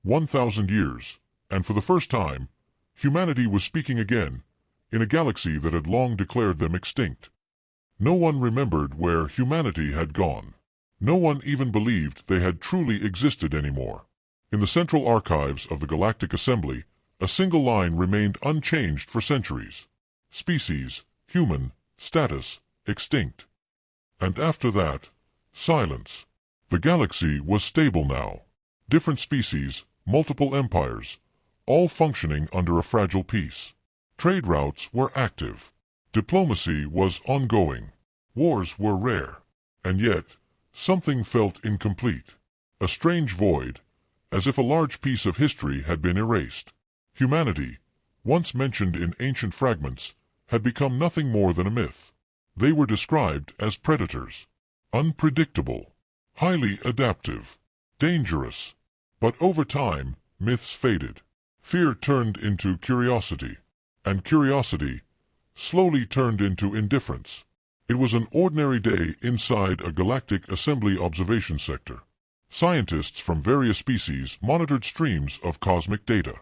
1,000 years, and for the first time, humanity was speaking again, in a galaxy that had long declared them extinct. No one remembered where humanity had gone. No one even believed they had truly existed anymore. In the central archives of the Galactic Assembly, a single line remained unchanged for centuries. Species, human, status, extinct. And after that, silence. The galaxy was stable now. Different species, multiple empires, all functioning under a fragile peace. Trade routes were active. Diplomacy was ongoing. Wars were rare. And yet, something felt incomplete. A strange void, as if a large piece of history had been erased. Humanity, once mentioned in ancient fragments, had become nothing more than a myth. They were described as predators. Unpredictable. Highly adaptive. Dangerous. But over time, myths faded. Fear turned into curiosity. And curiosity slowly turned into indifference. It was an ordinary day inside a Galactic Assembly observation sector. Scientists from various species monitored streams of cosmic data.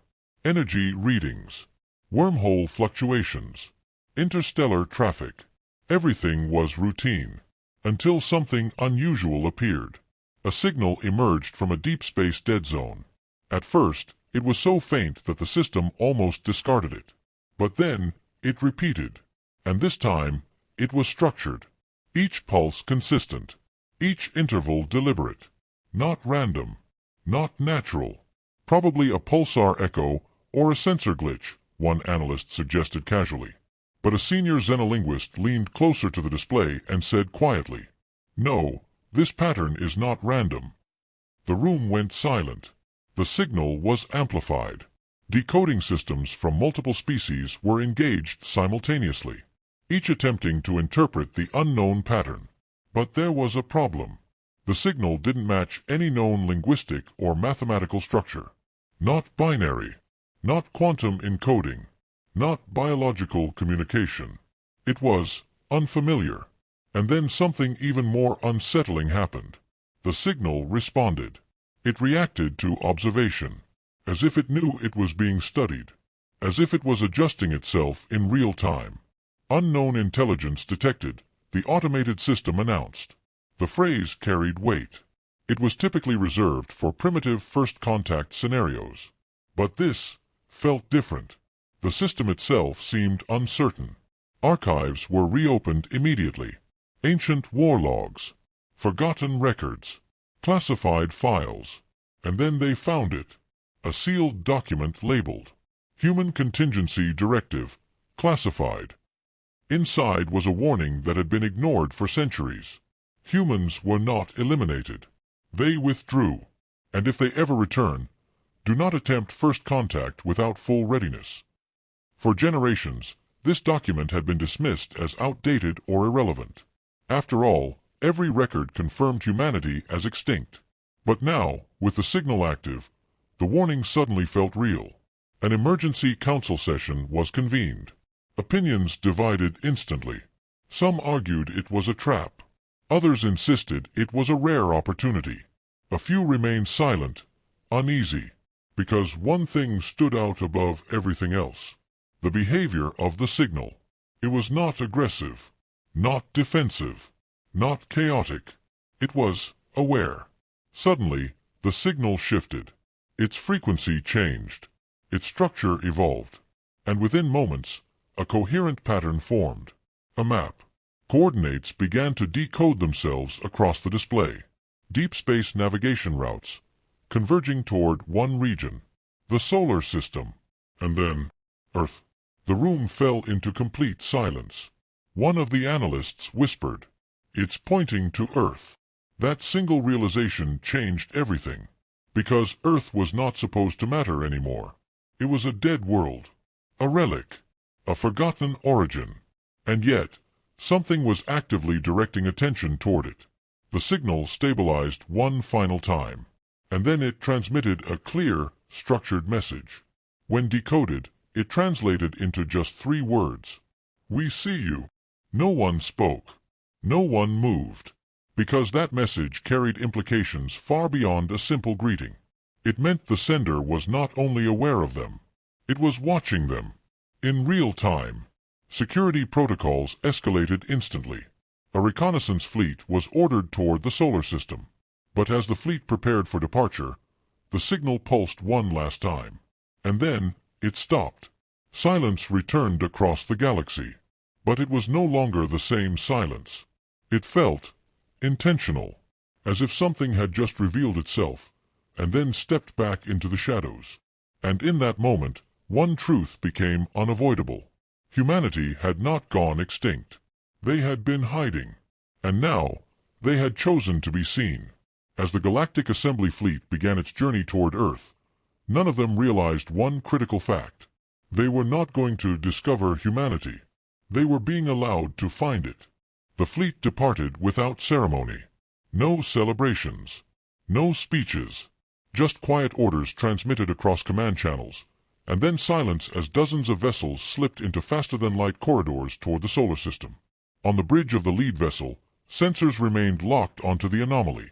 Energy readings. Wormhole fluctuations. Interstellar traffic. Everything was routine. Until something unusual appeared. A signal emerged from a deep space dead zone. At first, it was so faint that the system almost discarded it. But then, it repeated. And this time, it was structured. Each pulse consistent. Each interval deliberate. Not random. Not natural. Probably a pulsar echo or a sensor glitch, one analyst suggested casually. But a senior xenolinguist leaned closer to the display and said quietly, "No, this pattern is not random." The room went silent. The signal was amplified. Decoding systems from multiple species were engaged simultaneously, each attempting to interpret the unknown pattern. But there was a problem. The signal didn't match any known linguistic or mathematical structure. Not binary. Not quantum encoding. Not biological communication. It was unfamiliar. And then something even more unsettling happened. The signal responded. It reacted to observation, as if it knew it was being studied, as if it was adjusting itself in real time. Unknown intelligence detected, the automated system announced. The phrase carried weight. It was typically reserved for primitive first-contact scenarios. But this felt different. The system itself seemed uncertain. Archives were reopened immediately. Ancient war logs, forgotten records, classified files. And then they found it. A sealed document labeled Human Contingency Directive, classified. Inside was a warning that had been ignored for centuries. Humans were not eliminated. They withdrew. And if they ever return, do not attempt first contact without full readiness. For generations, this document had been dismissed as outdated or irrelevant. After all, every record confirmed humanity as extinct. But now, with the signal active, the warning suddenly felt real. An emergency council session was convened. Opinions divided instantly. Some argued it was a trap. Others insisted it was a rare opportunity. A few remained silent, uneasy, because one thing stood out above everything else. The behavior of the signal. It was not aggressive, not defensive, not chaotic. It was aware. Suddenly, the signal shifted. Its frequency changed. Its structure evolved. And within moments, a coherent pattern formed. A map. Coordinates began to decode themselves across the display. Deep space navigation routes, converging toward one region. The solar system. And then, Earth. The room fell into complete silence. One of the analysts whispered, "It's pointing to Earth." That single realization changed everything. Because Earth was not supposed to matter anymore. It was a dead world. A relic. A forgotten origin. And yet, something was actively directing attention toward it. The signal stabilized one final time. And then it transmitted a clear, structured message. When decoded, it translated into just 3 words. "We see you." No one spoke. No one moved. Because that message carried implications far beyond a simple greeting. It meant the sender was not only aware of them, it was watching them. In real time, security protocols escalated instantly. A reconnaissance fleet was ordered toward the solar system. But as the fleet prepared for departure, the signal pulsed one last time. And then, it stopped. Silence returned across the galaxy. But it was no longer the same silence. It felt intentional, as if something had just revealed itself, and then stepped back into the shadows. And in that moment, one truth became unavoidable. Humanity had not gone extinct. They had been hiding. And now, they had chosen to be seen. As the Galactic Assembly Fleet began its journey toward Earth, none of them realized one critical fact. They were not going to discover humanity. They were being allowed to find it. The fleet departed without ceremony. No celebrations. No speeches. Just quiet orders transmitted across command channels, and then silence as dozens of vessels slipped into faster-than-light corridors toward the solar system. On the bridge of the lead vessel, sensors remained locked onto the anomaly.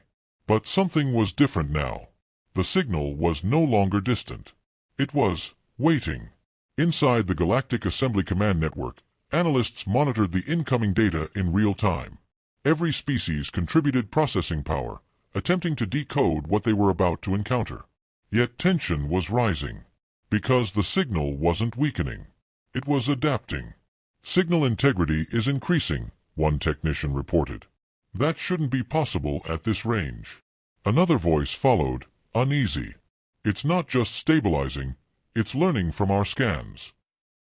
But something was different now. The signal was no longer distant. It was waiting. Inside the Galactic Assembly Command Network, analysts monitored the incoming data in real time. Every species contributed processing power, attempting to decode what they were about to encounter. Yet tension was rising. Because the signal wasn't weakening. It was adapting. Signal integrity is increasing, one technician reported. That shouldn't be possible at this range. Another voice followed, uneasy. It's not just stabilizing, it's learning from our scans.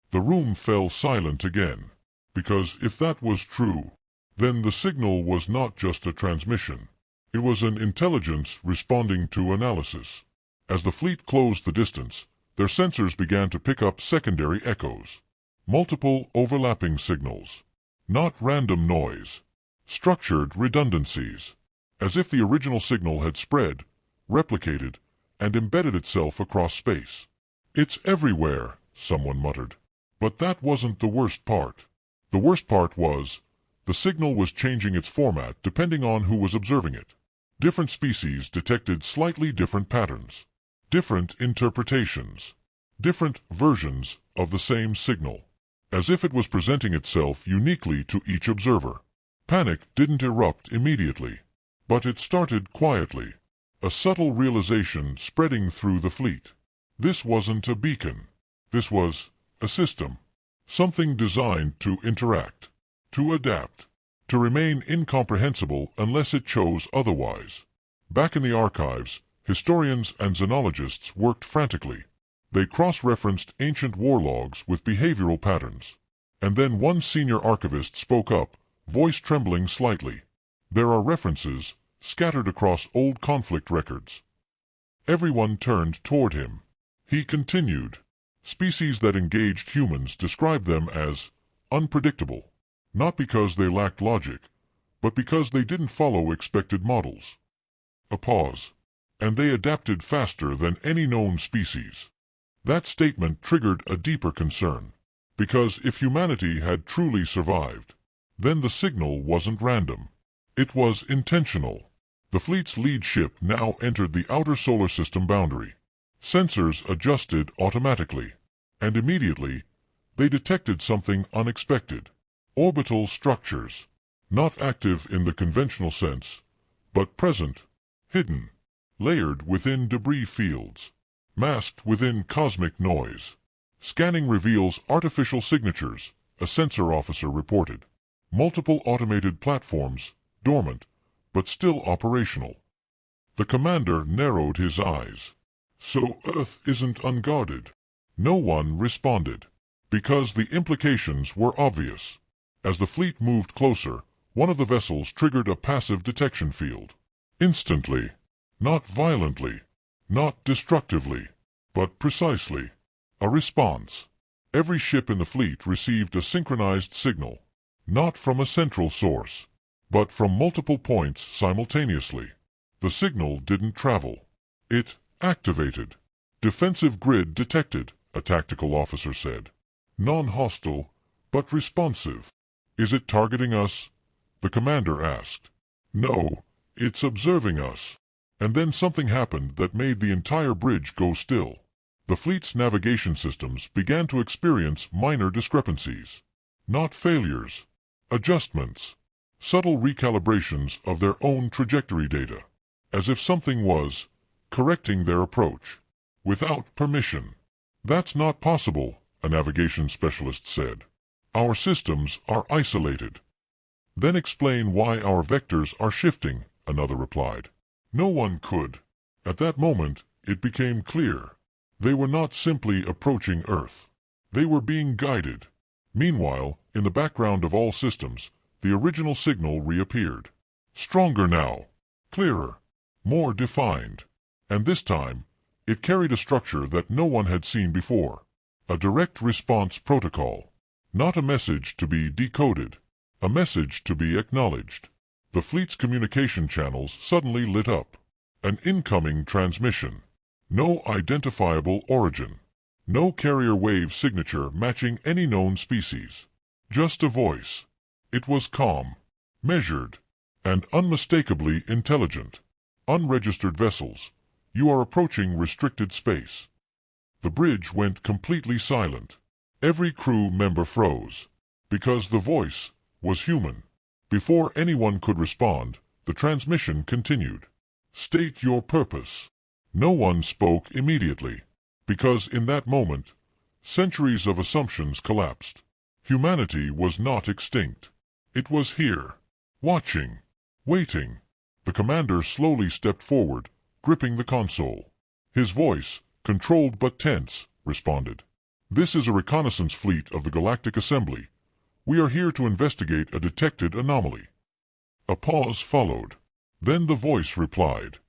The room fell silent again. Because if that was true, then the signal was not just a transmission. It was an intelligence responding to analysis. As the fleet closed the distance, their sensors began to pick up secondary echoes. Multiple overlapping signals. Not random noise. Structured redundancies. As if the original signal had spread, replicated, and embedded itself across space. It's everywhere, someone muttered. But that wasn't the worst part. The worst part was, the signal was changing its format depending on who was observing it. Different species detected slightly different patterns. Different interpretations. Different versions of the same signal. As if it was presenting itself uniquely to each observer. Panic didn't erupt immediately. But it started quietly. A subtle realization spreading through the fleet. This wasn't a beacon. This was a system. Something designed to interact. To adapt. To remain incomprehensible unless it chose otherwise. Back in the archives, historians and xenologists worked frantically. They cross-referenced ancient war logs with behavioral patterns. And then one senior archivist spoke up, voice trembling slightly. There are references, scattered across old conflict records. Everyone turned toward him. He continued. Species that engaged humans described them as unpredictable. Not because they lacked logic, but because they didn't follow expected models. A pause. And they adapted faster than any known species. That statement triggered a deeper concern. Because if humanity had truly survived, then the signal wasn't random. It was intentional. The fleet's lead ship now entered the outer solar system boundary. Sensors adjusted automatically. And immediately, they detected something unexpected. Orbital structures. Not active in the conventional sense, but present, hidden, layered within debris fields, masked within cosmic noise. Scanning reveals artificial signatures, a sensor officer reported. Multiple automated platforms, dormant, but still operational. The commander narrowed his eyes. So Earth isn't unguarded. No one responded. Because the implications were obvious. As the fleet moved closer, one of the vessels triggered a passive detection field. Instantly. Not violently. Not destructively. But precisely. A response. Every ship in the fleet received a synchronized signal. Not from a central source, but from multiple points simultaneously. The signal didn't travel. It activated. Defensive grid detected, a tactical officer said. Non-hostile, but responsive. Is it targeting us? The commander asked. No, it's observing us. And then something happened that made the entire bridge go still. The fleet's navigation systems began to experience minor discrepancies. Not failures. Adjustments. Subtle recalibrations of their own trajectory data. As if something was correcting their approach. Without permission. That's not possible, a navigation specialist said. Our systems are isolated. Then explain why our vectors are shifting, another replied. No one could. At that moment, it became clear. They were not simply approaching Earth. They were being guided. Meanwhile, in the background of all systems, the original signal reappeared. Stronger now. Clearer. More defined. And this time, it carried a structure that no one had seen before. A direct response protocol. Not a message to be decoded. A message to be acknowledged. The fleet's communication channels suddenly lit up. An incoming transmission. No identifiable origin. No carrier wave signature matching any known species. Just a voice. It was calm, measured, and unmistakably intelligent. Unregistered vessels, you are approaching restricted space. The bridge went completely silent. Every crew member froze. Because the voice was human. Before anyone could respond, the transmission continued. State your purpose. No one spoke immediately. Because in that moment, centuries of assumptions collapsed. Humanity was not extinct. It was here. Watching. Waiting. The commander slowly stepped forward, gripping the console. His voice, controlled but tense, responded. This is a reconnaissance fleet of the Galactic Assembly. We are here to investigate a detected anomaly. A pause followed. Then the voice replied.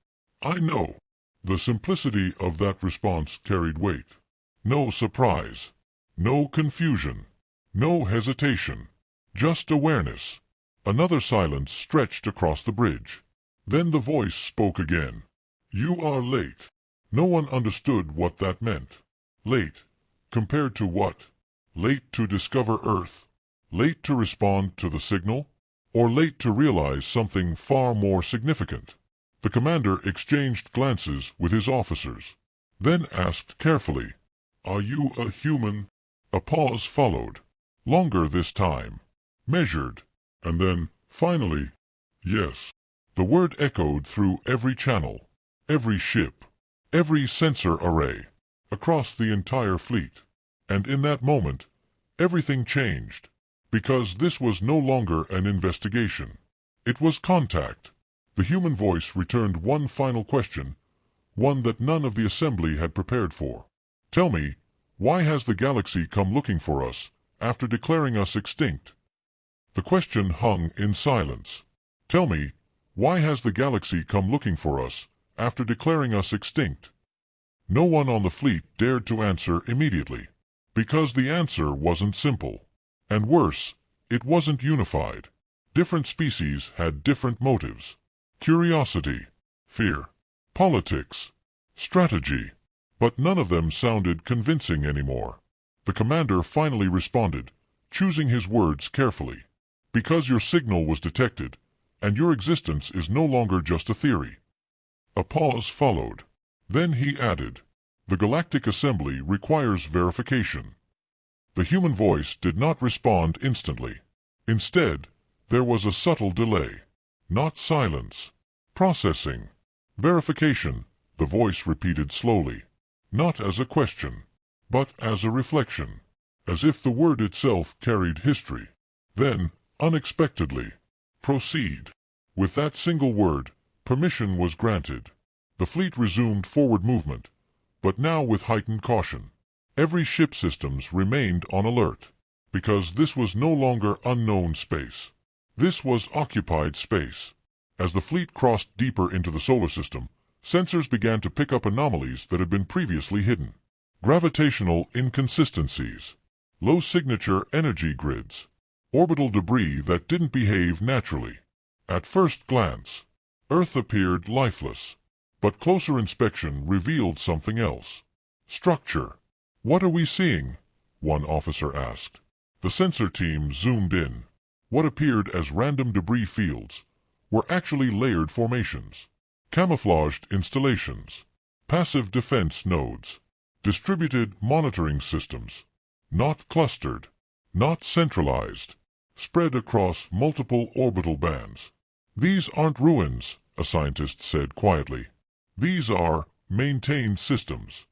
I know. The simplicity of that response carried weight. No surprise. No confusion. No hesitation. Just awareness. Another silence stretched across the bridge. Then the voice spoke again. You are late. No one understood what that meant. Late. Compared to what? Late to discover Earth? Late to respond to the signal? Or late to realize something far more significant? The commander exchanged glances with his officers. Then asked carefully, Are you a human? A pause followed. Longer this time. Measured. And then, finally, yes. The word echoed through every channel, every ship, every sensor array, across the entire fleet. And in that moment, everything changed. Because this was no longer an investigation. It was contact. The human voice returned one final question, one that none of the assembly had prepared for. Tell me, why has the galaxy come looking for us, after declaring us extinct? The question hung in silence. Tell me, why has the galaxy come looking for us, after declaring us extinct? No one on the fleet dared to answer immediately. Because the answer wasn't simple. And worse, it wasn't unified. Different species had different motives. Curiosity, fear, politics, strategy. But none of them sounded convincing anymore. The commander finally responded, choosing his words carefully. Because your signal was detected, and your existence is no longer just a theory. A pause followed. Then he added, The Galactic Assembly requires verification. The human voice did not respond instantly. Instead, there was a subtle delay. Not silence. Processing. Verification, the voice repeated slowly. Not as a question, but as a reflection. As if the word itself carried history. Then, unexpectedly, proceed. With that single word, permission was granted. The fleet resumed forward movement, but now with heightened caution. Every ship systems remained on alert, because this was no longer unknown space. This was occupied space. As the fleet crossed deeper into the solar system, sensors began to pick up anomalies that had been previously hidden. Gravitational inconsistencies, low signature energy grids, orbital debris that didn't behave naturally. At first glance, Earth appeared lifeless, but closer inspection revealed something else. Structure. What are we seeing? One officer asked. The sensor team zoomed in. What appeared as random debris fields were actually layered formations. camouflaged installations, passive defense nodes, distributed monitoring systems, not clustered, not centralized, spread across multiple orbital bands. These aren't ruins, a scientist said quietly. These are maintained systems.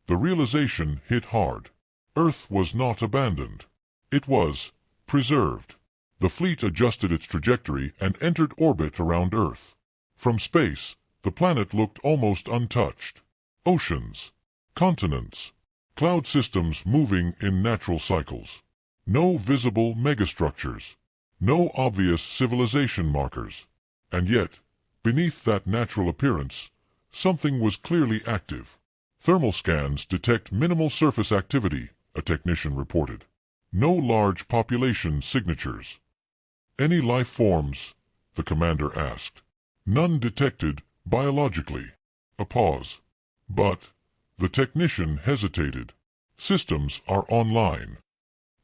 The realization hit hard. Earth was not abandoned. It was preserved. The fleet adjusted its trajectory and entered orbit around Earth. From space, the planet looked almost untouched. Oceans, continents, cloud systems moving in natural cycles. No visible megastructures. No obvious civilization markers. And yet, beneath that natural appearance, something was clearly active. Thermal scans detect minimal surface activity, a technician reported. No large population signatures. Any life forms? The commander asked. None detected biologically. A pause. But the technician hesitated. Systems are online.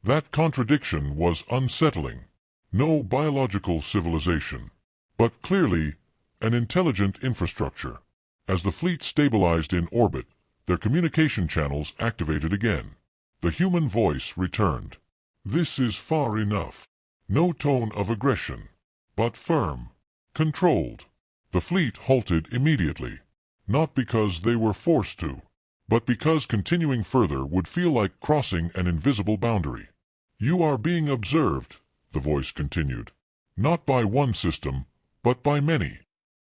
That contradiction was unsettling. No biological civilization, but clearly an intelligent infrastructure. As the fleet stabilized in orbit, their communication channels activated again. The human voice returned. This is far enough. No tone of aggression, but firm, controlled. The fleet halted immediately, not because they were forced to, but because continuing further would feel like crossing an invisible boundary. You are being observed, the voice continued. Not by one system, but by many.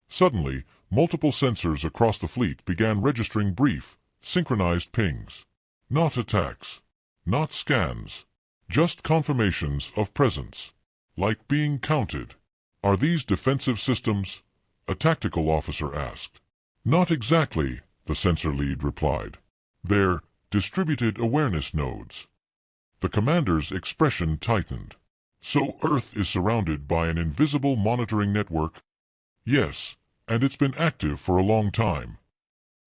Suddenly, multiple sensors across the fleet began registering brief, synchronized pings. Not attacks, not scans, just confirmations of presence. Like being counted. Are these defensive systems? A tactical officer asked. Not exactly, the sensor lead replied. They're distributed awareness nodes. The commander's expression tightened. So Earth is surrounded by an invisible monitoring network? Yes, and it's been active for a long time.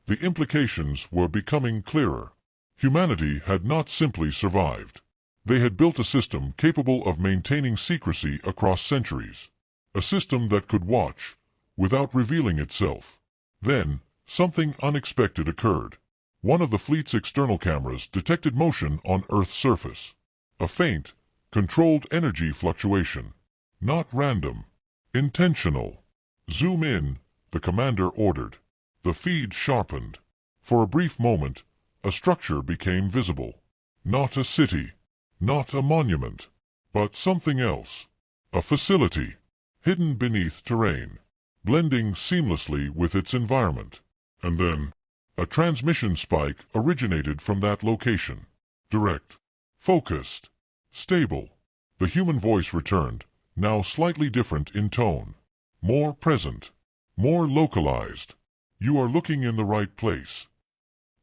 The implications were becoming clearer. Humanity had not simply survived. They had built a system capable of maintaining secrecy across centuries. A system that could watch, without revealing itself. Then, something unexpected occurred. One of the fleet's external cameras detected motion on Earth's surface. A faint, controlled energy fluctuation. Not random. Intentional. Zoom in, the commander ordered. The feed sharpened. For a brief moment, a structure became visible. Not a city. Not a monument. But something else. A facility. Hidden beneath terrain. Blending seamlessly with its environment. And then, a transmission spike originated from that location. Direct. Focused. Stable. The human voice returned, now slightly different in tone. More present. More localized. You are looking in the right place.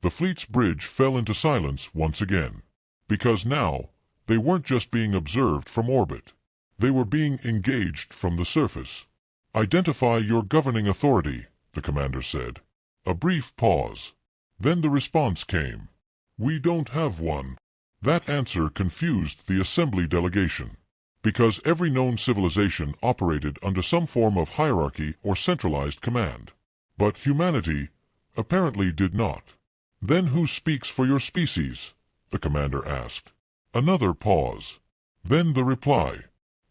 The fleet's bridge fell into silence once again. Because now, they weren't just being observed from orbit. They were being engaged from the surface. Identify your governing authority, the commander said. A brief pause. Then the response came. We don't have one. That answer confused the assembly delegation. Because every known civilization operated under some form of hierarchy or centralized command. But humanity apparently did not. Then who speaks for your species? The commander asked. Another pause. Then the reply.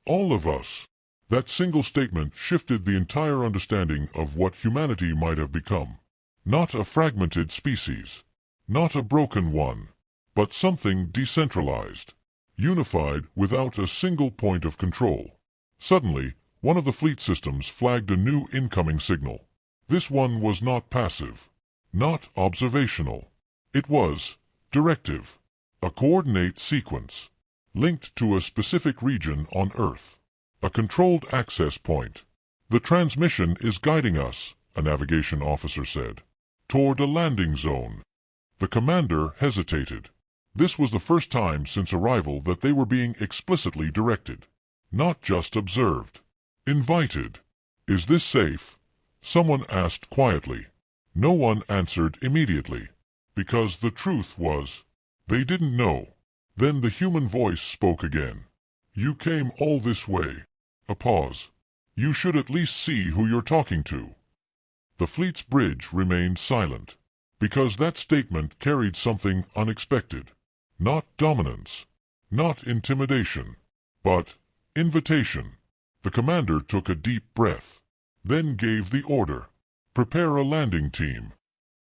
All of us. That single statement shifted the entire understanding of what humanity might have become. Not a fragmented species. Not a broken one. But something decentralized. Unified without a single point of control. Suddenly, one of the fleet systems flagged a new incoming signal. This one was not passive. Not observational. It was directive. A coordinate sequence. Linked to a specific region on Earth. A controlled access point. The transmission is guiding us, a navigation officer said. Toward a landing zone. The commander hesitated. This was the first time since arrival that they were being explicitly directed. Not just observed. Invited. Is this safe? Someone asked quietly. No one answered immediately. Because the truth was, they didn't know. Then the human voice spoke again. You came all this way. A pause. You should at least see who you're talking to. The fleet's bridge remained silent, because that statement carried something unexpected. Not dominance, not intimidation, but invitation. The commander took a deep breath, then gave the order, "Prepare a landing team."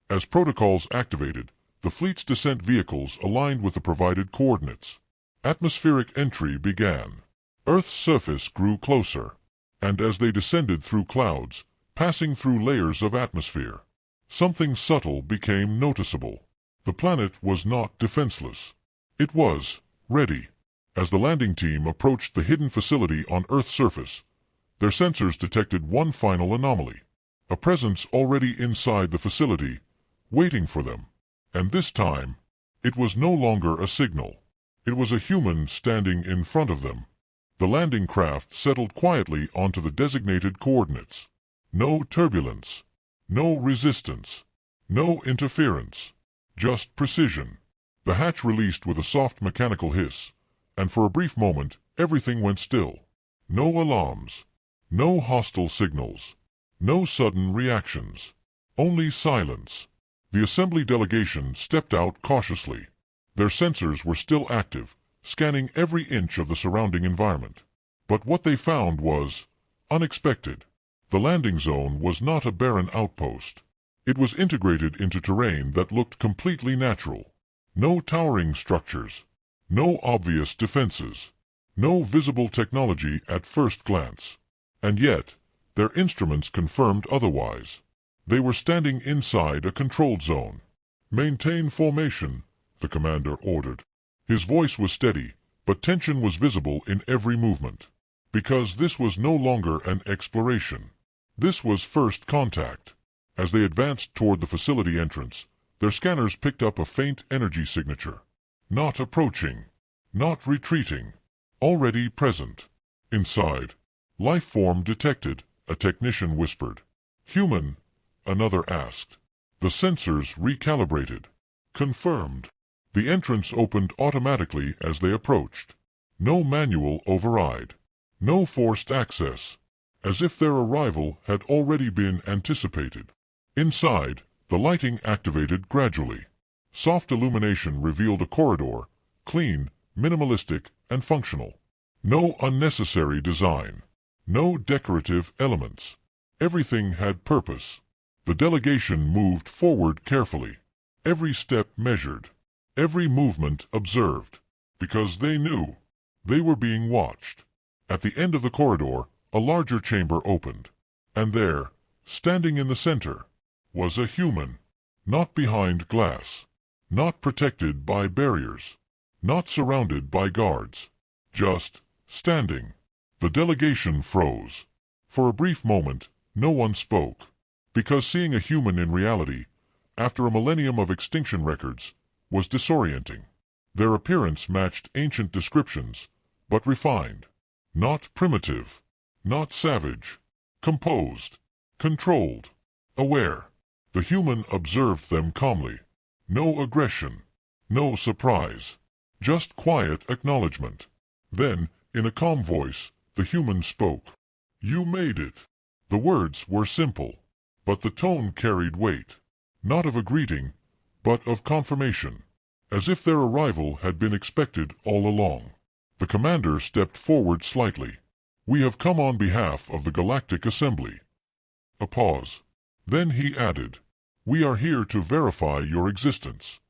As protocols activated, the fleet's descent vehicles aligned with the provided coordinates. Atmospheric entry began. Earth's surface grew closer, and as they descended through clouds, passing through layers of atmosphere, something subtle became noticeable. The planet was not defenseless. It was ready. As the landing team approached the hidden facility on Earth's surface, their sensors detected one final anomaly. A presence already inside the facility, waiting for them. And this time, it was no longer a signal. It was a human standing in front of them. The landing craft settled quietly onto the designated coordinates. No turbulence, no resistance, no interference, just precision. The hatch released with a soft mechanical hiss, and for a brief moment everything went still. No alarms, no hostile signals, no sudden reactions, only silence. The assembly delegation stepped out cautiously. Their sensors were still active, scanning every inch of the surrounding environment. But what they found was unexpected. The landing zone was not a barren outpost. It was integrated into terrain that looked completely natural. No towering structures, no obvious defenses, no visible technology at first glance. And yet, their instruments confirmed otherwise. They were standing inside a controlled zone. "Maintain formation," the commander ordered. His voice was steady, but tension was visible in every movement. Because this was no longer an exploration. This was first contact. As they advanced toward the facility entrance, their scanners picked up a faint energy signature. Not approaching, not retreating, already present. Inside, life form detected, a technician whispered. "Human," another asked. The sensors recalibrated. Confirmed. The entrance opened automatically as they approached. No manual override. No forced access. As if their arrival had already been anticipated. Inside, the lighting activated gradually. Soft illumination revealed a corridor, clean, minimalistic, and functional. No unnecessary design. No decorative elements. Everything had purpose. The delegation moved forward carefully. Every step measured. Every movement observed. Because they knew. They were being watched. At the end of the corridor, a larger chamber opened. And there, standing in the center, was a human. Not behind glass. Not protected by barriers. Not surrounded by guards. Just standing. The delegation froze. For a brief moment, no one spoke. Because seeing a human in reality, after a millennium of extinction records, was disorienting. Their appearance matched ancient descriptions, but refined. Not primitive. Not savage. Composed. Controlled. Aware. The human observed them calmly. No aggression. No surprise. Just quiet acknowledgement. Then, in a calm voice, the human spoke. "You made it." The words were simple, but the tone carried weight. Not of a greeting, but of confirmation. As if their arrival had been expected all along. The commander stepped forward slightly. "We have come on behalf of the Galactic Assembly." A pause. Then he added, "We are here to verify your existence."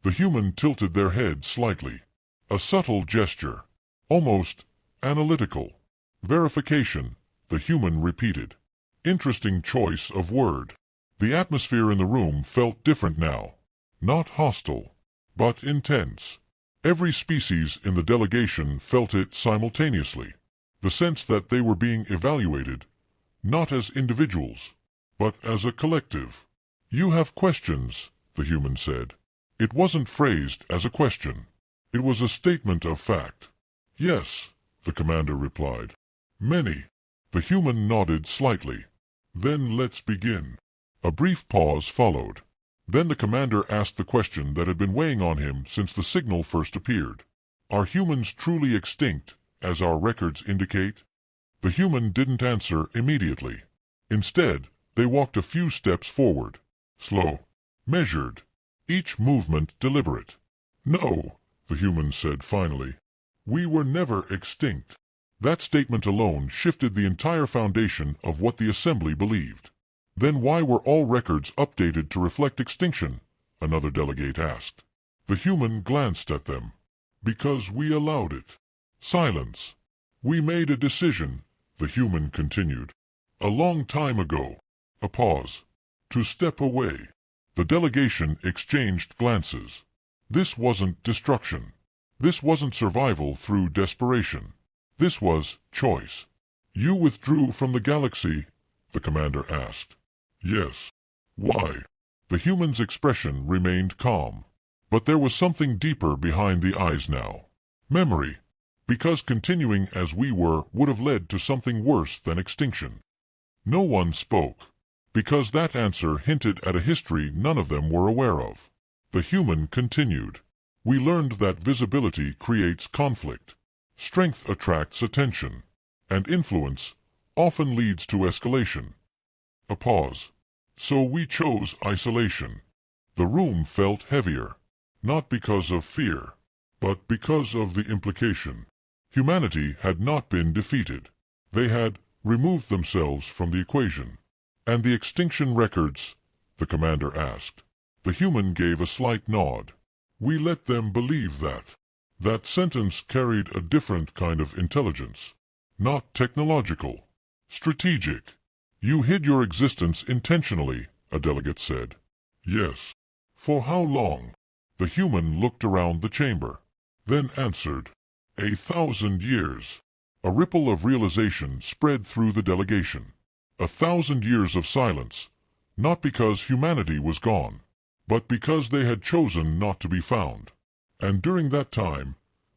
The human tilted their head slightly. A subtle gesture. Almost analytical. "Verification," the human repeated. Interesting choice of word. The atmosphere in the room felt different now. Not hostile, but intense. Every species in the delegation felt it simultaneously. The sense that they were being evaluated, not as individuals, but as a collective. "You have questions," the human said. It wasn't phrased as a question. It was a statement of fact. "Yes," the commander replied. "Many." The human nodded slightly. "Then let's begin." A brief pause followed. Then the commander asked the question that had been weighing on him since the signal first appeared. "Are humans truly extinct, as our records indicate?" The human didn't answer immediately. Instead, They walked a few steps forward. Slow. Measured. Each movement deliberate. "No," the human said finally. "We were never extinct." That statement alone shifted the entire foundation of what the assembly believed. "Then why were all records updated to reflect extinction?" another delegate asked. The human glanced at them. "Because we allowed it." Silence. "We made a decision," the human continued. "A long time ago." A pause. "To step away." The delegation exchanged glances. This wasn't destruction. This wasn't survival through desperation. This was choice. "You withdrew from the galaxy?" the commander asked. "Yes." "Why?" The human's expression remained calm. But there was something deeper behind the eyes now. Memory. Because continuing as we were would have led to something worse than extinction. No one spoke. Because that answer hinted at a history none of them were aware of. The human continued. "We learned that visibility creates conflict. Strength attracts attention. And influence often leads to escalation." A pause. "So we chose isolation." The room felt heavier. Not because of fear, but because of the implication. Humanity had not been defeated. They had removed themselves from the equation. "And the extinction records?" the commander asked. The human gave a slight nod. "We let them believe that." That sentence carried a different kind of intelligence. Not technological. Strategic. "You hid your existence intentionally," a delegate said. "Yes." "For how long?" The human looked around the chamber. Then answered. 1,000 years. A ripple of realization spread through the delegation. 1,000 years of silence, not because humanity was gone, but because they had chosen not to be found. "And during that time,"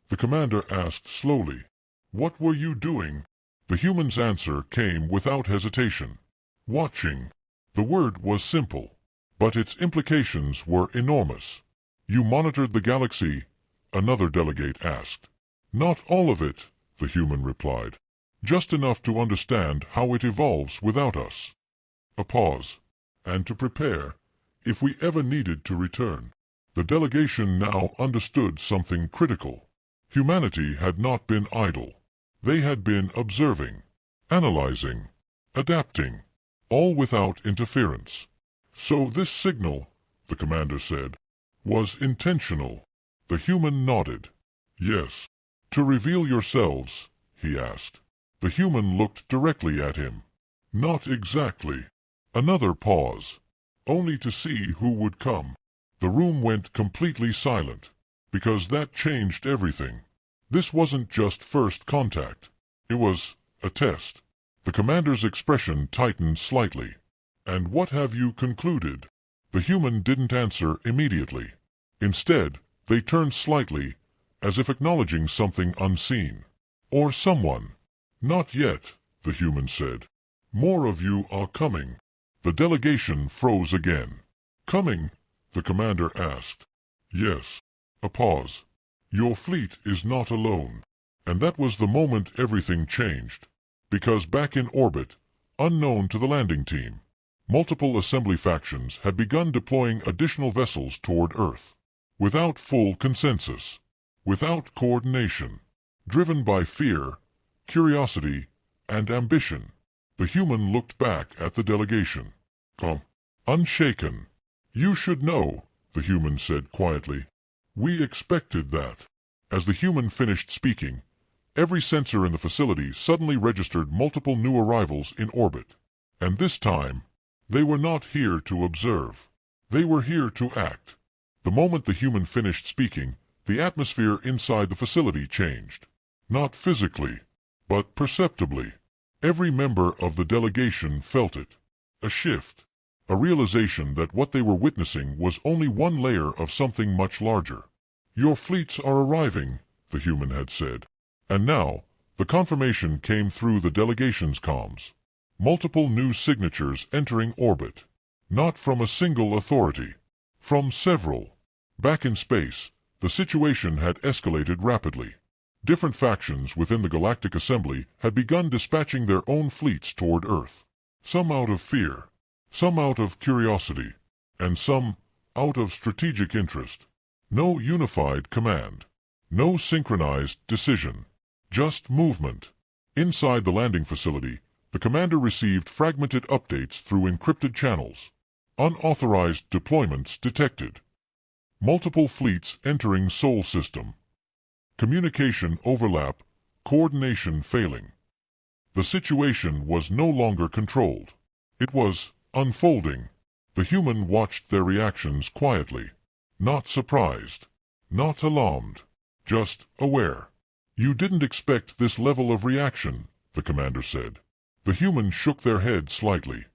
the commander asked slowly, "what were you doing?" The human's answer came without hesitation. "Watching." The word was simple, but its implications were enormous. "You monitored the galaxy?" another delegate asked. "Not all of it," the human replied. "Just enough to understand how it evolves without us." A pause. "And to prepare, if we ever needed to return." The delegation now understood something critical. Humanity had not been idle. They had been observing, analyzing, adapting, all without interference. "So this signal," the commander said, "was intentional." The human nodded. "Yes." "To reveal yourselves?" he asked. The human looked directly at him. "Not exactly." Another pause. "Only to see who would come." The room went completely silent, because that changed everything. This wasn't just first contact. It was a test. The commander's expression tightened slightly. "And what have you concluded?" The human didn't answer immediately. Instead, they turned slightly, as if acknowledging something unseen. "Or someone." "Not yet," the human said. "More of you are coming." The delegation froze again. "Coming?" the commander asked. "Yes." A pause. "Your fleet is not alone." And that was the moment everything changed. Because back in orbit, unknown to the landing team, multiple assembly factions had begun deploying additional vessels toward Earth. Without full consensus. Without coordination. Driven by fear, curiosity, and ambition. The human looked back at the delegation. Calm. Unshaken. "You should know," the human said quietly. "We expected that." As the human finished speaking, every sensor in the facility suddenly registered multiple new arrivals in orbit. And this time, they were not here to observe. They were here to act. The moment the human finished speaking, the atmosphere inside the facility changed. Not physically, but perceptibly. Every member of the delegation felt it. A shift. A realization that what they were witnessing was only one layer of something much larger. "Your fleets are arriving," the human had said. And now, the confirmation came through the delegation's comms. Multiple new signatures entering orbit. Not from a single authority. From several. Back in space, the situation had escalated rapidly. Different factions within the Galactic Assembly had begun dispatching their own fleets toward Earth. Some out of fear, some out of curiosity, and some out of strategic interest. No unified command. No synchronized decision. Just movement. Inside the landing facility, the commander received fragmented updates through encrypted channels. Unauthorized deployments detected. Multiple fleets entering Sol system. Communication overlap, coordination failing. The situation was no longer controlled. It was unfolding. The human watched their reactions quietly. Not surprised. Not alarmed. Just aware. You didn't expect this level of reaction, the commander said. The humans shook their heads slightly.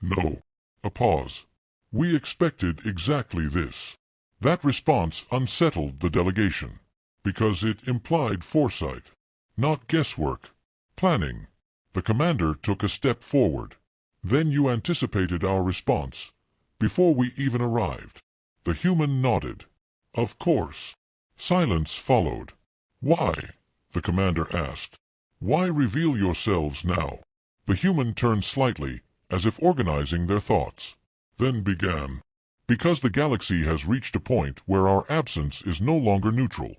No. A pause. We expected exactly this. That response unsettled the delegation, because it implied foresight, not guesswork, planning. The commander took a step forward. Then you anticipated our response, before we even arrived. The human nodded. Of course. Silence followed. Why? The commander asked. Why reveal yourselves now? The human turned slightly, as if organizing their thoughts. Then began. Because the galaxy has reached a point where our absence is no longer neutral.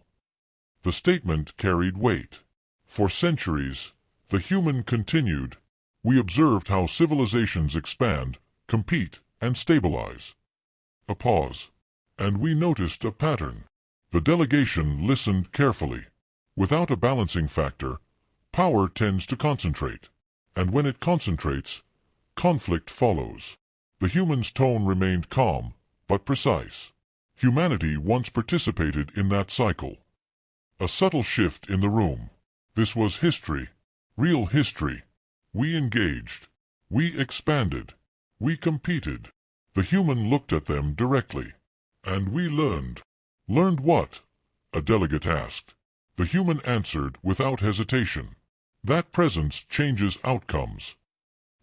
The statement carried weight. For centuries, the human continued. We observed how civilizations expand, compete, and stabilize. A pause. And we noticed a pattern. The delegation listened carefully. Without a balancing factor, power tends to concentrate. And when it concentrates, conflict follows. The human's tone remained calm, but precise. Humanity once participated in that cycle. A subtle shift in the room. This was history. Real history. We engaged. We expanded. We competed. The human looked at them directly. And we learned. Learned what? A delegate asked. The human answered without hesitation. That presence changes outcomes.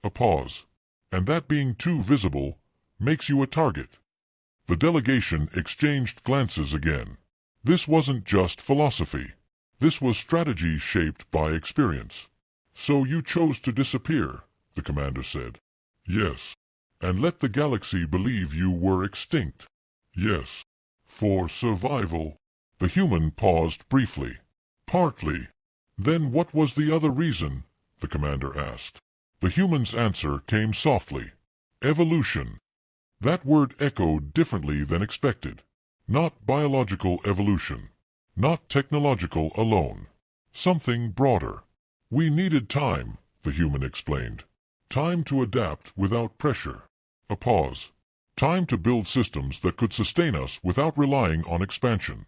A pause. And that being too visible makes you a target. The delegation exchanged glances again. This wasn't just philosophy. This was strategy shaped by experience. So you chose to disappear, the commander said. Yes. And let the galaxy believe you were extinct. Yes. For survival. The human paused briefly. Partly. Then what was the other reason? The commander asked. The human's answer came softly. Evolution. That word echoed differently than expected. Not biological evolution. Not technological alone. Something broader. We needed time, the human explained. Time to adapt without pressure. A pause. Time to build systems that could sustain us without relying on expansion.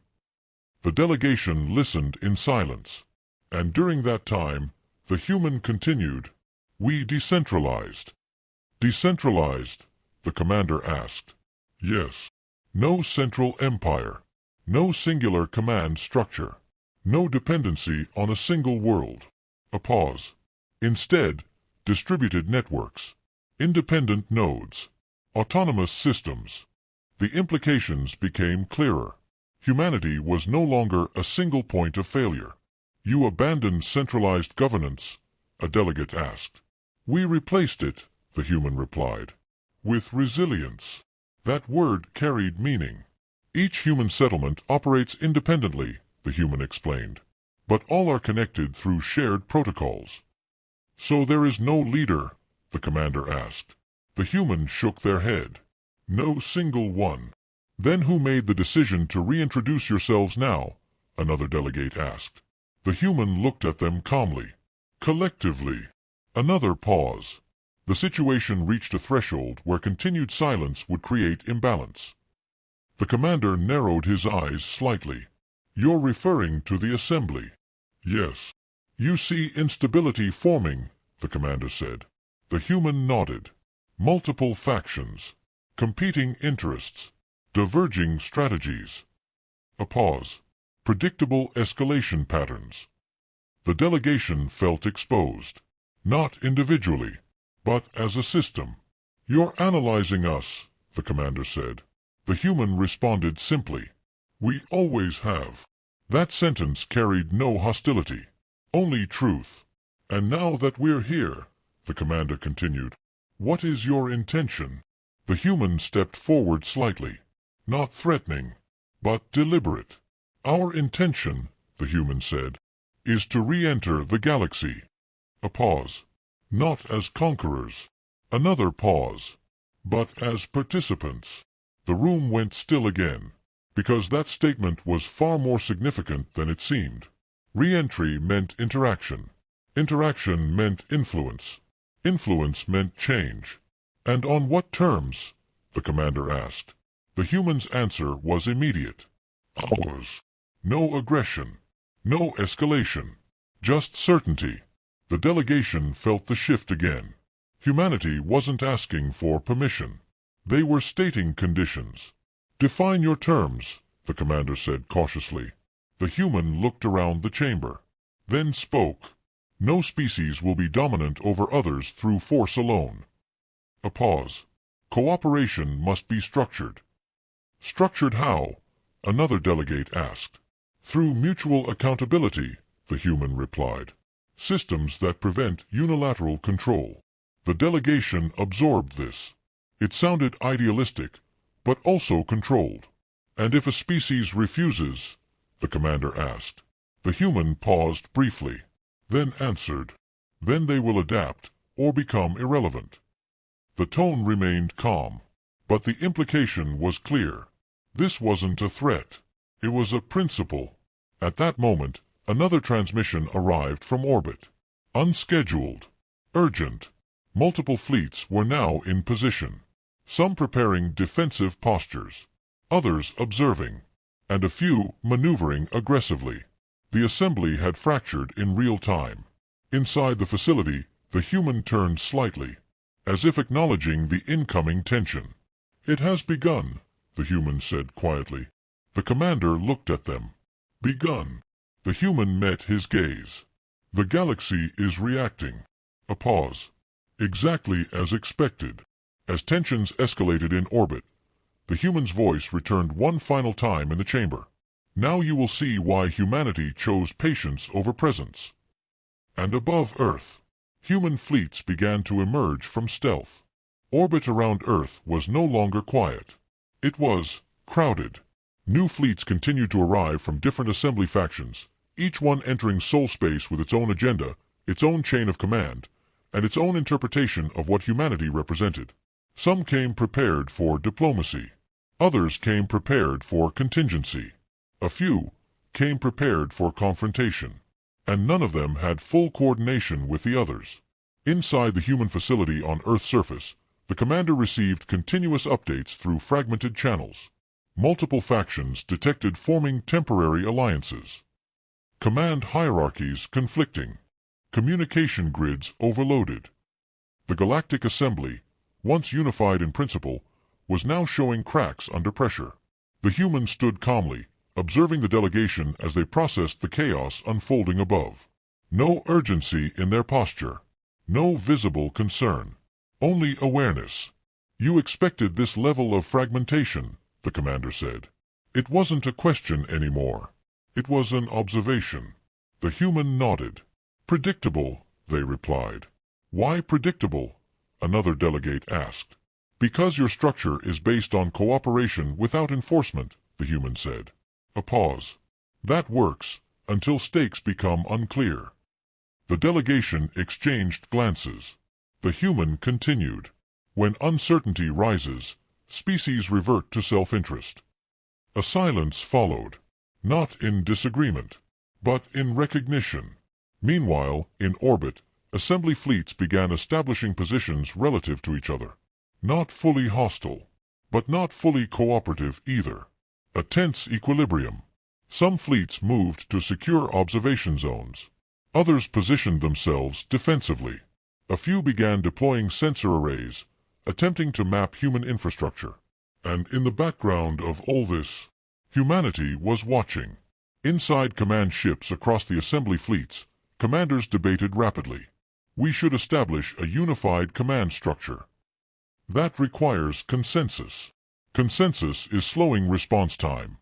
The delegation listened in silence. And during that time, the human continued. We decentralized. Decentralized? The commander asked. Yes. No central empire. No singular command structure. No dependency on a single world. A pause. Instead, distributed networks. Independent nodes. Autonomous systems. The implications became clearer. Humanity was no longer a single point of failure. You abandoned centralized governance, a delegate asked. We replaced it, the human replied. With resilience. That word carried meaning. Each human settlement operates independently, the human explained. But all are connected through shared protocols. So there is no leader, the commander asked. The humans shook their head. No single one. Then who made the decision to reintroduce yourselves now? Another delegate asked. The human looked at them calmly. Collectively. Another pause. The situation reached a threshold where continued silence would create imbalance. The commander narrowed his eyes slightly. You're referring to the assembly. Yes. You see instability forming, the commander said. The human nodded. Multiple factions. Competing interests. Diverging strategies. A pause. Predictable escalation patterns. The delegation felt exposed. Not individually, but as a system. You're analyzing us, the commander said. The human responded simply. We always have. That sentence carried no hostility. Only truth. And now that we're here, the commander continued, What is your intention? The human stepped forward slightly. Not threatening, but deliberate. Our intention, the human said, is to re-enter the galaxy. A pause. Not as conquerors. Another pause. But as participants. The room went still again, because that statement was far more significant than it seemed. Re-entry meant interaction. Interaction meant influence. Influence meant change. And on what terms? The commander asked. The human's answer was immediate. Ours. No aggression. No escalation. Just certainty. The delegation felt the shift again. Humanity wasn't asking for permission. They were stating conditions. Define your terms, the commander said cautiously. The human looked around the chamber. Then spoke. No species will be dominant over others through force alone. A pause. Cooperation must be structured. Structured how? Another delegate asked. Through mutual accountability, the human replied. Systems that prevent unilateral control. The delegation absorbed this. It sounded idealistic, but also controlled. And if a species refuses? The commander asked. The human paused briefly, then answered. Then they will adapt, or become irrelevant. The tone remained calm, but the implication was clear. This wasn't a threat. It was a principle. At that moment, another transmission arrived from orbit. Unscheduled. Urgent. Multiple fleets were now in position. Some preparing defensive postures. Others observing. And a few maneuvering aggressively. The assembly had fractured in real time. Inside the facility, the human turned slightly, as if acknowledging the incoming tension. It has begun, the human said quietly. The commander looked at them. Begun. The human met his gaze. The galaxy is reacting. A pause. Exactly as expected. As tensions escalated in orbit, the human's voice returned one final time in the chamber. Now you will see why humanity chose patience over presence. And above Earth, human fleets began to emerge from stealth. Orbit around Earth was no longer quiet. It was crowded. New fleets continued to arrive from different assembly factions, each one entering soul space with its own agenda, its own chain of command, and its own interpretation of what humanity represented. Some came prepared for diplomacy. Others came prepared for contingency. A few came prepared for confrontation. And none of them had full coordination with the others. Inside the human facility on Earth's surface, the commander received continuous updates through fragmented channels. Multiple factions detected forming temporary alliances. Command hierarchies conflicting. Communication grids overloaded. The Galactic Assembly, once unified in principle, was now showing cracks under pressure. The humans stood calmly, observing the delegation as they processed the chaos unfolding above. No urgency in their posture. No visible concern. Only awareness. You expected this level of fragmentation, the commander said. It wasn't a question anymore. It was an observation. The human nodded. Predictable, they replied. Why predictable? Another delegate asked. Because your structure is based on cooperation without enforcement, the human said. A pause. That works, until stakes become unclear. The delegation exchanged glances. The human continued. When uncertainty rises, species revert to self-interest. A silence followed. Not in disagreement, but in recognition. Meanwhile, in orbit, assembly fleets began establishing positions relative to each other. Not fully hostile, but not fully cooperative either. A tense equilibrium. Some fleets moved to secure observation zones. Others positioned themselves defensively. A few began deploying sensor arrays, attempting to map human infrastructure. And in the background of all this, humanity was watching. Inside command ships across the assembly fleets, commanders debated rapidly. We should establish a unified command structure. That requires consensus. Consensus is slowing response time.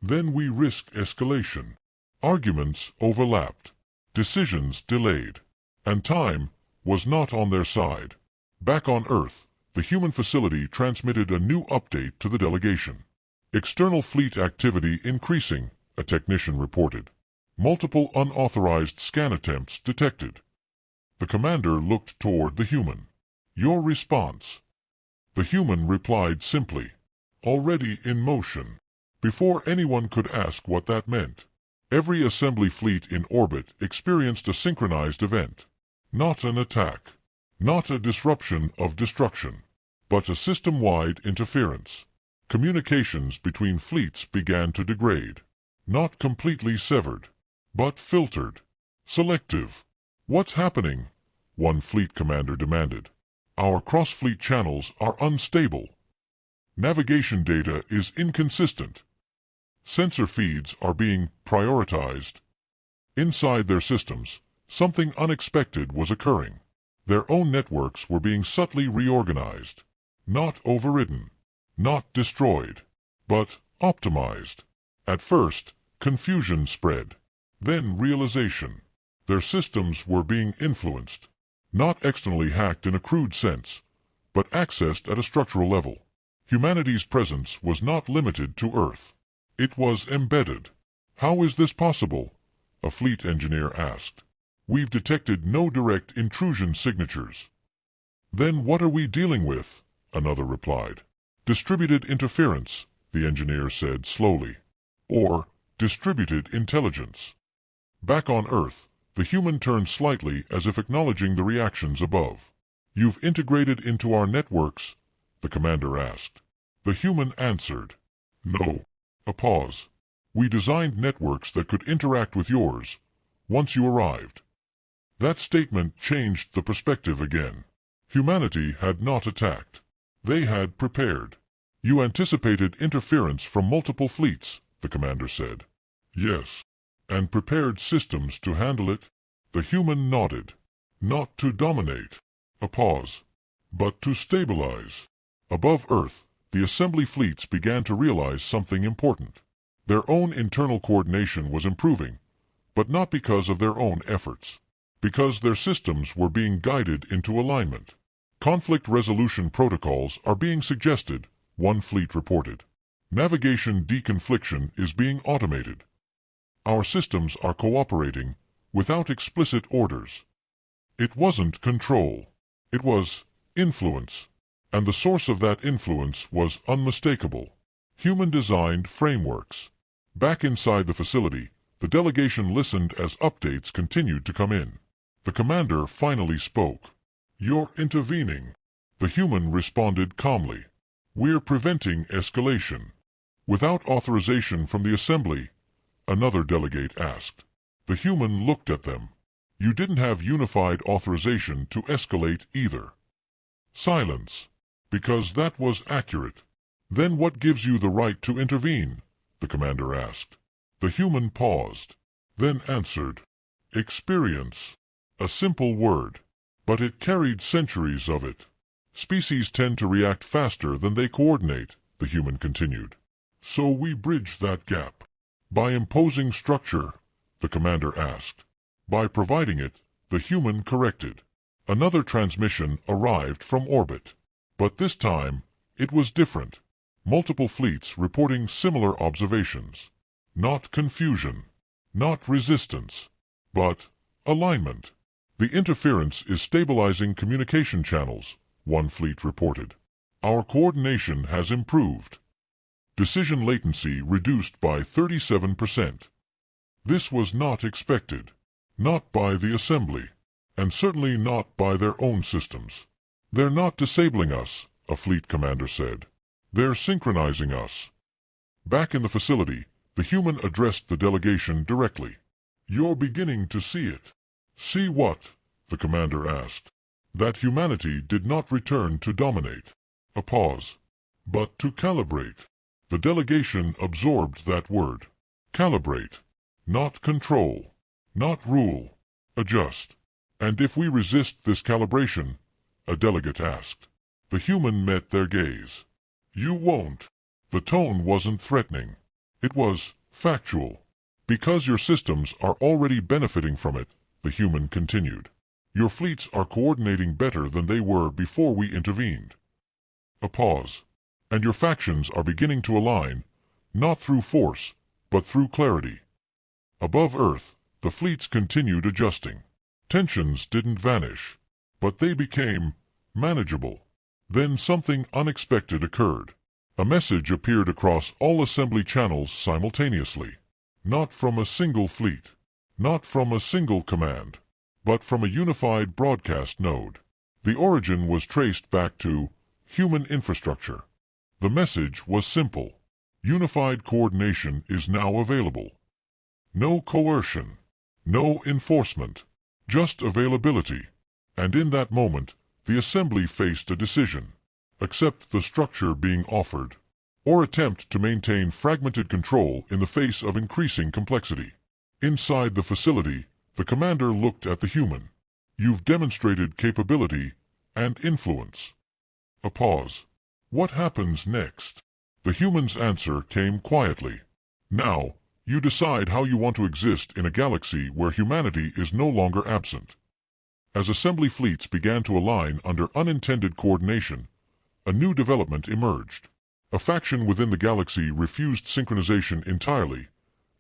Then we risk escalation. Arguments overlapped. Decisions delayed. And time was not on their side. Back on Earth, the human facility transmitted a new update to the delegation. External fleet activity increasing, a technician reported. Multiple unauthorized scan attempts detected. The commander looked toward the human. Your response? The human replied simply, already in motion. Before anyone could ask what that meant, every assembly fleet in orbit experienced a synchronized event. Not an attack, not a disruption of destruction, but a system-wide interference. Communications between fleets began to degrade. Not completely severed, but filtered. Selective. What's happening? One fleet commander demanded. Our cross-fleet channels are unstable. Navigation data is inconsistent. Sensor feeds are being prioritized. Inside their systems, something unexpected was occurring. Their own networks were being subtly reorganized. Not overridden, not destroyed, but optimized. At first, confusion spread. Then realization. Their systems were being influenced. Not externally hacked in a crude sense, but accessed at a structural level. Humanity's presence was not limited to Earth. It was embedded. How is this possible? A fleet engineer asked. We've detected no direct intrusion signatures. Then what are we dealing with? Another replied. Distributed interference, the engineer said slowly. Or distributed intelligence. Back on Earth, the human turned slightly as if acknowledging the reactions above. You've integrated into our networks? The commander asked. The human answered. No. A pause. We designed networks that could interact with yours, once you arrived. That statement changed the perspective again. Humanity had not attacked. They had prepared. You anticipated interference from multiple fleets, the commander said. Yes. And prepared systems to handle it? The human nodded. Not to dominate. A pause. But to stabilize. Above Earth, the assembly fleets began to realize something important. Their own internal coordination was improving, but not because of their own efforts. Because their systems were being guided into alignment. Conflict resolution protocols are being suggested, one fleet reported. Navigation deconfliction is being automated. Our systems are cooperating without explicit orders. It wasn't control. It was influence. And the source of that influence was unmistakable. Human-designed frameworks. Back inside the facility, the delegation listened as updates continued to come in. The commander finally spoke. You're intervening. The human responded calmly. We're preventing escalation. Without authorization from the assembly, another delegate asked. The human looked at them. You didn't have unified authorization to escalate either. Silence. Because that was accurate. Then what gives you the right to intervene? The commander asked. The human paused, then answered. Experience. A simple word, but it carried centuries of it. Species tend to react faster than they coordinate, the human continued. So we bridge that gap. By imposing structure, the commander asked. By providing it, the human corrected. Another transmission arrived from orbit. But this time, it was different. Multiple fleets reporting similar observations. Not confusion, not resistance, but alignment. The interference is stabilizing communication channels, one fleet reported. Our coordination has improved. Decision latency reduced by 37%. This was not expected. Not by the assembly, and certainly not by their own systems. They're not disabling us, a fleet commander said. They're synchronizing us. Back in the facility, the human addressed the delegation directly. You're beginning to see it. See what? The commander asked. That humanity did not return to dominate. A pause. But to calibrate. The delegation absorbed that word. Calibrate. Not control. Not rule. Adjust. And if we resist this calibration? A delegate asked. The human met their gaze. You won't. The tone wasn't threatening. It was factual. Because your systems are already benefiting from it, the human continued. Your fleets are coordinating better than they were before we intervened. A pause. And your factions are beginning to align, not through force, but through clarity. Above Earth, the fleets continued adjusting. Tensions didn't vanish, but they became manageable. Then something unexpected occurred. A message appeared across all assembly channels simultaneously. Not from a single fleet, not from a single command, but from a unified broadcast node. The origin was traced back to human infrastructure. The message was simple. Unified coordination is now available. No coercion, no enforcement, just availability. And in that moment, the assembly faced a decision. Accept the structure being offered, or attempt to maintain fragmented control in the face of increasing complexity. Inside the facility, the commander looked at the human. You've demonstrated capability and influence. A pause. What happens next? The human's answer came quietly. Now, you decide how you want to exist in a galaxy where humanity is no longer absent. As assembly fleets began to align under unintended coordination, a new development emerged. A faction within the galaxy refused synchronization entirely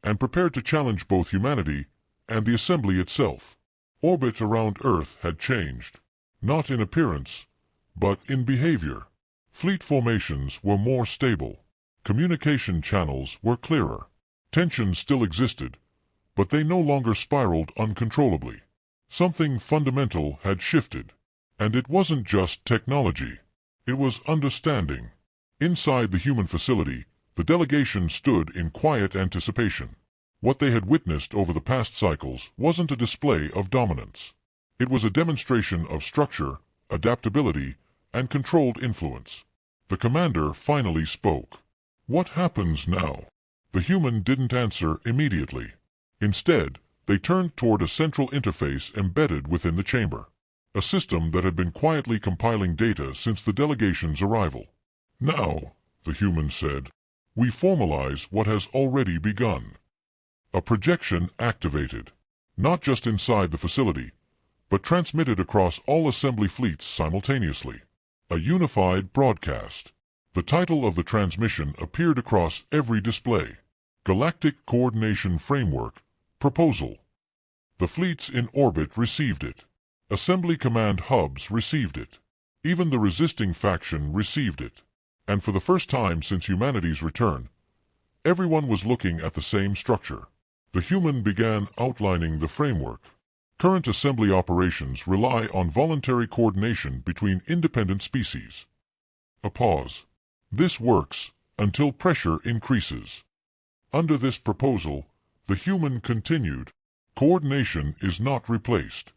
and prepared to challenge both humanity and the assembly itself. Orbit around Earth had changed, not in appearance, but in behavior. Fleet formations were more stable. Communication channels were clearer. Tensions still existed, but they no longer spiraled uncontrollably. Something fundamental had shifted, and it wasn't just technology. It was understanding. Inside the human facility, the delegation stood in quiet anticipation. What they had witnessed over the past cycles wasn't a display of dominance. It was a demonstration of structure, adaptability, and controlled influence. The commander finally spoke. What happens now? The human didn't answer immediately. Instead, they turned toward a central interface embedded within the chamber. A system that had been quietly compiling data since the delegation's arrival. Now, the human said, we formalize what has already begun. A projection activated, not just inside the facility, but transmitted across all assembly fleets simultaneously. A unified broadcast. The title of the transmission appeared across every display. Galactic Coordination Framework, Proposal. The fleets in orbit received it. Assembly command hubs received it. Even the resisting faction received it. And for the first time since humanity's return, everyone was looking at the same structure. The human began outlining the framework. Current assembly operations rely on voluntary coordination between independent species. A pause. This works until pressure increases. Under this proposal, the human continued, coordination is not replaced.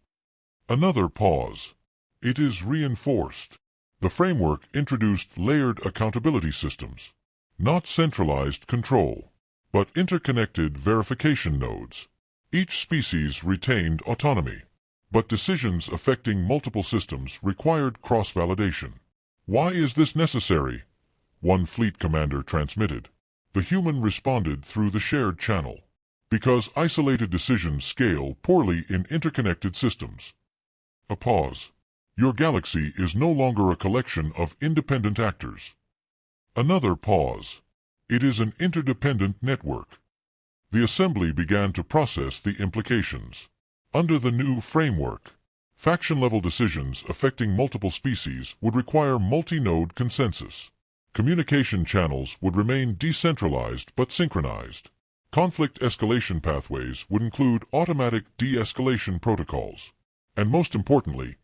Another pause. It is reinforced. The framework introduced layered accountability systems. Not centralized control, but interconnected verification nodes. Each species retained autonomy, but decisions affecting multiple systems required cross-validation. Why is this necessary? One fleet commander transmitted. The human responded through the shared channel. Because isolated decisions scale poorly in interconnected systems. A pause. Your galaxy is no longer a collection of independent actors. Another pause. It is an interdependent network. The assembly began to process the implications. Under the new framework, faction-level decisions affecting multiple species would require multi-node consensus. Communication channels would remain decentralized but synchronized. Conflict escalation pathways would include automatic de-escalation protocols. And most importantly,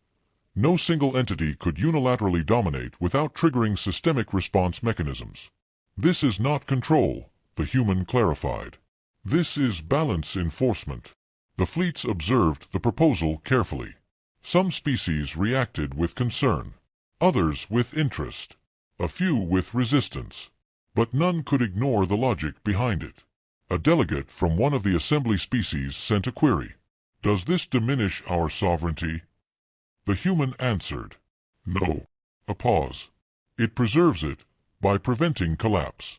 no single entity could unilaterally dominate without triggering systemic response mechanisms. This is not control, the human clarified. This is balance enforcement. The fleets observed the proposal carefully. Some species reacted with concern, others with interest, a few with resistance. But none could ignore the logic behind it. A delegate from one of the assembly species sent a query. Does this diminish our sovereignty? The human answered, no. A pause. It preserves it by preventing collapse.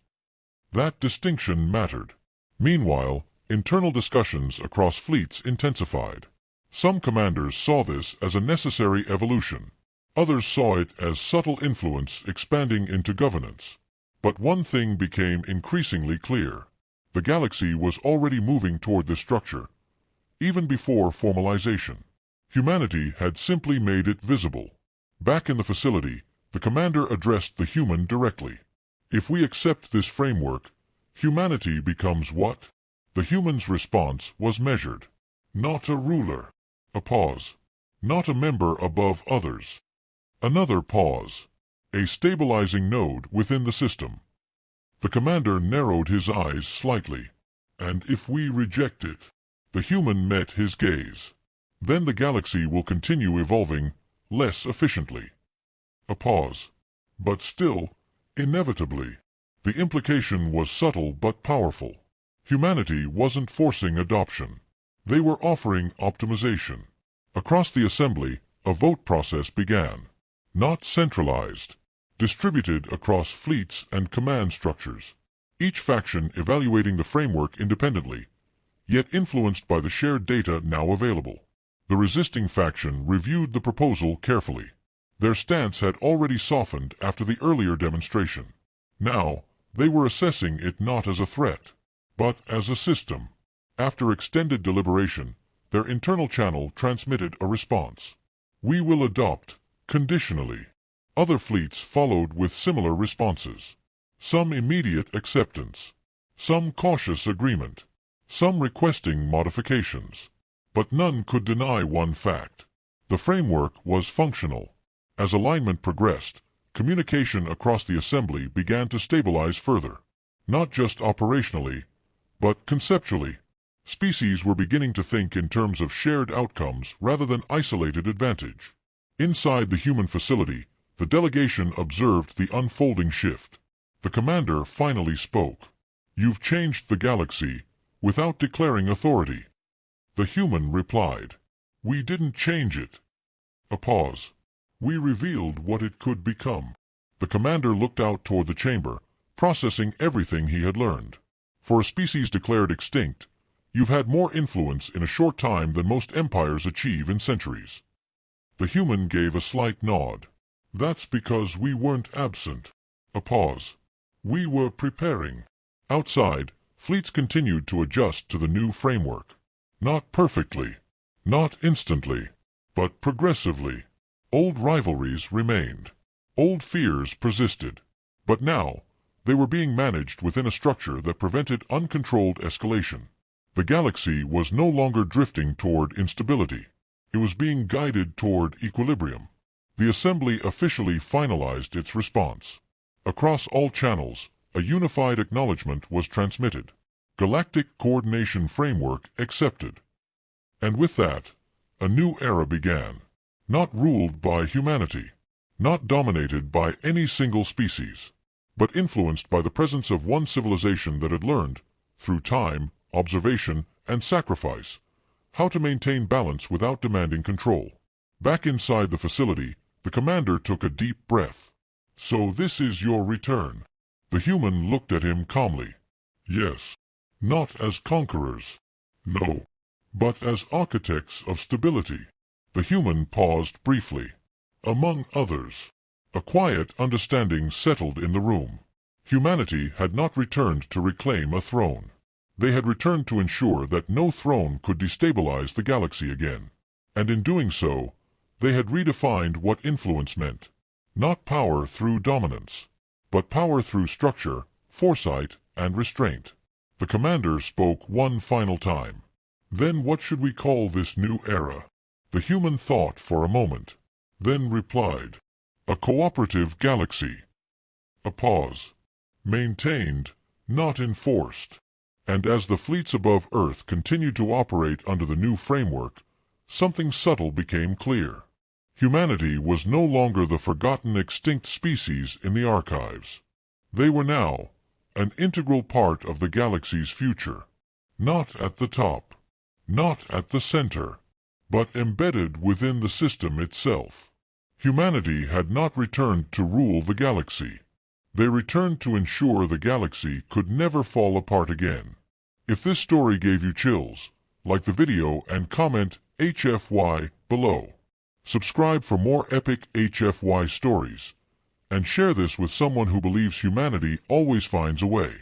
That distinction mattered. Meanwhile, internal discussions across fleets intensified. Some commanders saw this as a necessary evolution. Others saw it as subtle influence expanding into governance. But one thing became increasingly clear. The galaxy was already moving toward this structure, even before formalization. Humanity had simply made it visible. Back in the facility, the commander addressed the human directly. If we accept this framework, humanity becomes what? The human's response was measured. Not a ruler. A pause. Not a member above others. Another pause. A stabilizing node within the system. The commander narrowed his eyes slightly. And if we reject it? The human met his gaze. Then the galaxy will continue evolving less efficiently. A pause. But still, inevitably. The implication was subtle but powerful. Humanity wasn't forcing adoption. They were offering optimization. Across the assembly, a vote process began. Not centralized. Distributed across fleets and command structures. Each faction evaluating the framework independently, yet influenced by the shared data now available. The resisting faction reviewed the proposal carefully. Their stance had already softened after the earlier demonstration. Now, they were assessing it not as a threat, but as a system. After extended deliberation, their internal channel transmitted a response. We will adopt, conditionally. Other fleets followed with similar responses. Some immediate acceptance. Some cautious agreement. Some requesting modifications. But none could deny one fact. The framework was functional. As alignment progressed, communication across the assembly began to stabilize further. Not just operationally, but conceptually. Species were beginning to think in terms of shared outcomes rather than isolated advantage. Inside the human facility, the delegation observed the unfolding shift. The commander finally spoke. You've changed the galaxy, without declaring authority. The human replied. We didn't change it. A pause. We revealed what it could become. The commander looked out toward the chamber, processing everything he had learned. For a species declared extinct, you've had more influence in a short time than most empires achieve in centuries. The human gave a slight nod. That's because we weren't absent. A pause. We were preparing. Outside, fleets continued to adjust to the new framework. Not perfectly, not instantly, but progressively. Old rivalries remained. Old fears persisted. But now, they were being managed within a structure that prevented uncontrolled escalation. The galaxy was no longer drifting toward instability. It was being guided toward equilibrium. The assembly officially finalized its response. Across all channels, a unified acknowledgement was transmitted. Galactic Coordination Framework accepted. And with that, a new era began. Not ruled by humanity. Not dominated by any single species. But influenced by the presence of one civilization that had learned, through time, observation, and sacrifice, how to maintain balance without demanding control. Back inside the facility, the commander took a deep breath. So this is your return. The human looked at him calmly. Yes. Not as conquerors. No. But as architects of stability. The human paused briefly. Among others. A quiet understanding settled in the room. Humanity had not returned to reclaim a throne. They had returned to ensure that no throne could destabilize the galaxy again. And in doing so, they had redefined what influence meant. Not power through dominance, but power through structure, foresight, and restraint. The commander spoke one final time. Then what should we call this new era? The human thought for a moment, then replied. A cooperative galaxy. A pause. Maintained, not enforced. And as the fleets above Earth continued to operate under the new framework, something subtle became clear. Humanity was no longer the forgotten extinct species in the archives. They were now an integral part of the galaxy's future. Not at the top, not at the center, but embedded within the system itself. Humanity had not returned to rule the galaxy. They returned to ensure the galaxy could never fall apart again. If this story gave you chills, like the video and comment HFY below. Subscribe for more epic HFY stories, and share this with someone who believes humanity always finds a way.